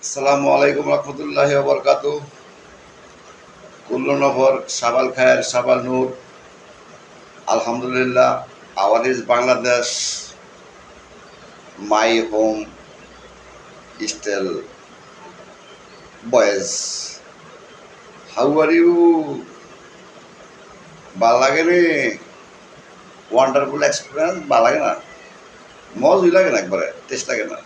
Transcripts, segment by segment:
আসসালামু আলাইকুম রহমতুল্লাহি ওয়া বারাকাতুহু। কুল্লু নফর সাবাল খায়ের সাবাল নূর। আলহামদুলিল্লাহ, our is Bangladesh, my home still boys. How are you? ভাল লাগে নি? ওয়ান্ডারফুল এক্সপিরিয়েন্স ভাল লাগে না? মজই লাগে না, একবারে টেস্ট লাগে না।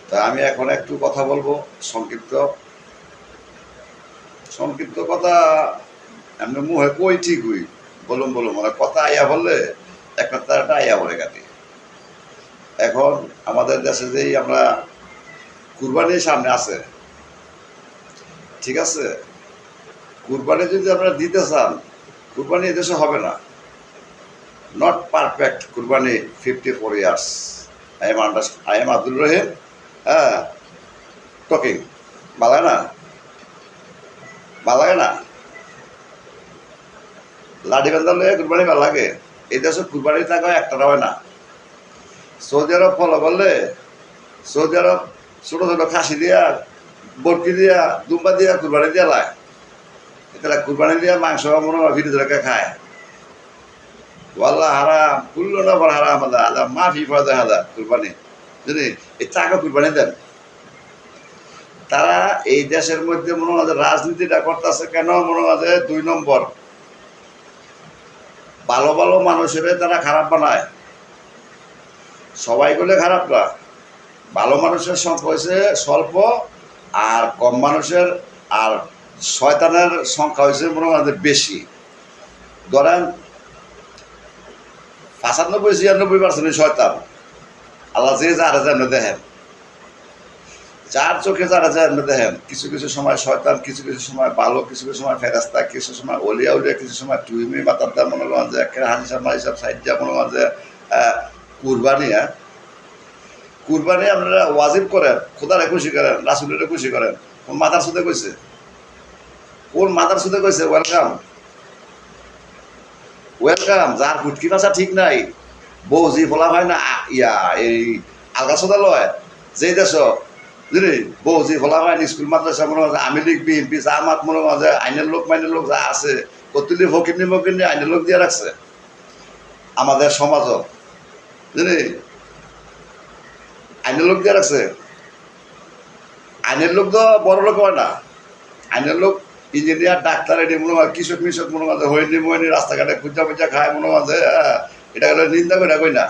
তা আমি এখন একটু কথা বলবো, সংক্ষিপ্ত সংক্ষিপ্ত কথা। এমনি মুহে কই ঠিকই বলুম বলুম, মানে কথা আইয়া বললে একটা তারটা আইয়া বলে কাটি। এখন আমাদের দেশে যেই আমরা কুরবানির সামনে আছে, ঠিক আছে, কুরবানি যদি আপনারা দিতে চান, কুরবানি এদেশে হবে না। নট পারফেক্ট কুরবানি 54 ইয়ার্স। আই এম আব্দুল রহিম। হ্যাঁ, টকিং। ভালো লাগে না? ভালো লাগে না? লাঠি বান্ধা লয়ে কুরবানি ভালো লাগে? এই দেশে কুরবানি থাকা একটা হয় না। সৌদি আরব ফলো করলে, সৌদি আরব ছোট ছোট খাসি দিয়া, বরকি দিয়া, দুম্বা দিয়া কুরবানি দিয়া লায়। এটা কুরবানি দিয়া মাংস মনে হয় ভিডিও রেখে খায়। ওয়াল্লাহ হারাম, কুল্লু নফর হারাম আদা মাফি ফাদা হাদা কুরবানি। যদি এই টাকা কুরবানি দেন, তারা এই দেশের মধ্যে মনে হয় রাজনীতিটা করতেছে কেন, মনে হয় 2 নম্বর। ভালো ভালো মানুষের তারা খারাপ বানায়। সবাই করলে খারাপ না, ভালো মানুষের সংখ্যা হয়েছে স্বল্প, আর কম মানুষের আর শয়তানের সংখ্যা হয়েছে মনে হয় বেশি। ধরেন 95-96% শয়তান। আল্লাহ যে যারা যেন দেখেন, যার চোখে যারা যেন দেখেন, কিছু কিছু সময় শয়তান, কিছু কিছু সময় ভালো, কিছু কিছু সময় ফেরাস্তা, কিছু সময় অলিয়া উলিয়া, কিছু সময় টুইমি মাতার দাম মনে করেন যে একটা হাজি সামা হিসাব সাইড দিয়া মনে করেন যে কুরবানি। হ্যাঁ, কুরবানি আপনারা ওয়াজিব করেন, খোদারে খুশি করেন, রাসুলের খুশি করেন। কোন মাথার সুদে কইছে? কোন মাথার সুদে কইছে ওয়েলকাম? ওয়েলকাম যার ফুটকি ভাষা ঠিক নাই, বউ জি ফলা হয় না ইয়া এই আলগা সদা লয় যেই দেশ, বুঝলি, বউ জি ফলা হয় স্কুল মাদ্রাসা মনে হয় আমি লীগ বিএনপি জামাত মনে হয় যে আইনের লোক মাইনের লোক যা আছে, কতুলি ফকিরনি মকিরনি আইনের লোক দিয়ে রাখছে আমাদের সমাজও, বুঝলি, আইনের লোক দিয়ে রাখছে। আইনের লোক তো বড় লোক হয় না, আইনের লোক ইঞ্জিনিয়ার ডাক্তার, এটি মনে হয় কৃষক মিশক মনে হয় হয়নি ময়নি রাস্তাঘাটে খুঁজা খুঁজা খায় মনে হয় এটা গেলে নিন্দা করে কই না,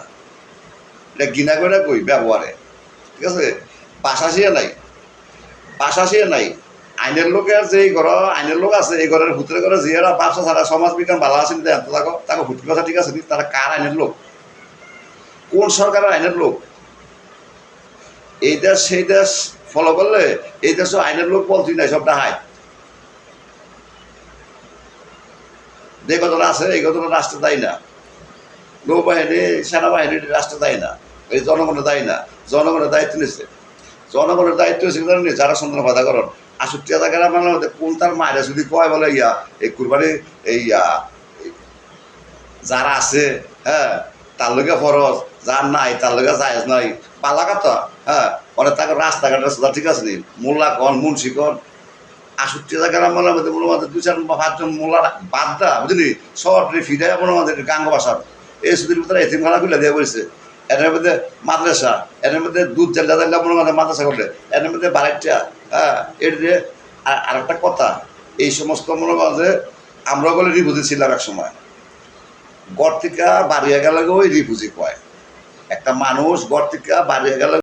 এটা গিনা করে কই ব্যবহারে, ঠিক আছে। পাশাশিয়া নাই, পাশাশিয়া নাই। আইনের লোকের যে ঘর আইনের লোক আছে, এই ঘরের ভূতের ঘরে জিয়ারা ব্যবসা ছাড়া সমাজ বিজ্ঞান ভালো আছে তাকে তাকে ভুটকি কথা ঠিক আছে, তারা কার আইনের লোক? কোন সরকারের আইনের লোক? এই দেশ সেই দেশ ফলো করলে এই দেশও আইনের লোক বলছি নাই, সবটা হাই। যে ঘটনা আছে এই ঘটনা রাষ্ট্র দায়ী না, নৌবাহিনী সেনাবাহিনী রাষ্ট্র দায়ী না, এই জনগণের দায়ী না। জনগণের দায়িত্ব নিচ্ছে, জনগণের দায়িত্ব হচ্ছে যারা সন্তান বাধা করেন 68 টাকা মানে কোন তার মায়েরা যদি কয় বলে ইয়া এই কুরবানি এই যারা আছে, হ্যাঁ, তার লগে ফরজ, যার নাই তার লগে জায়েজ নাই, পালা কথা। হ্যাঁ, অনেক তাকে রাস্তাঘাটের রাস্তা ঠিক আছে নি, মোল্লা কন মুন্সি কন 68 টাকা মানে মনে হয় 2-4-5 জন মোল্লা বাদ দা, বুঝলি, সব ফিরে মনে হয় গাঙ্গ বাসার এই সুদির ভিতরে এতিমখানা খুলে দিয়ে বলছে। এটার মধ্যে মাদ্রাসা, এটার মধ্যে দুধ জাল্লা জাল্লা মনে হয় মাদ্রাসা করলে, এটার মধ্যে বারেকটা। হ্যাঁ, এর যে আর একটা কথা, এই সমস্ত মনে হয় যে আমরা বলে রিফিউজি ছিলাম এক সময়, গড় থেকে বাড়িয়ে গেলে ওই রিফিউজি কয়। একটা মানুষ গড় থেকে বাড়িয়ে গেলে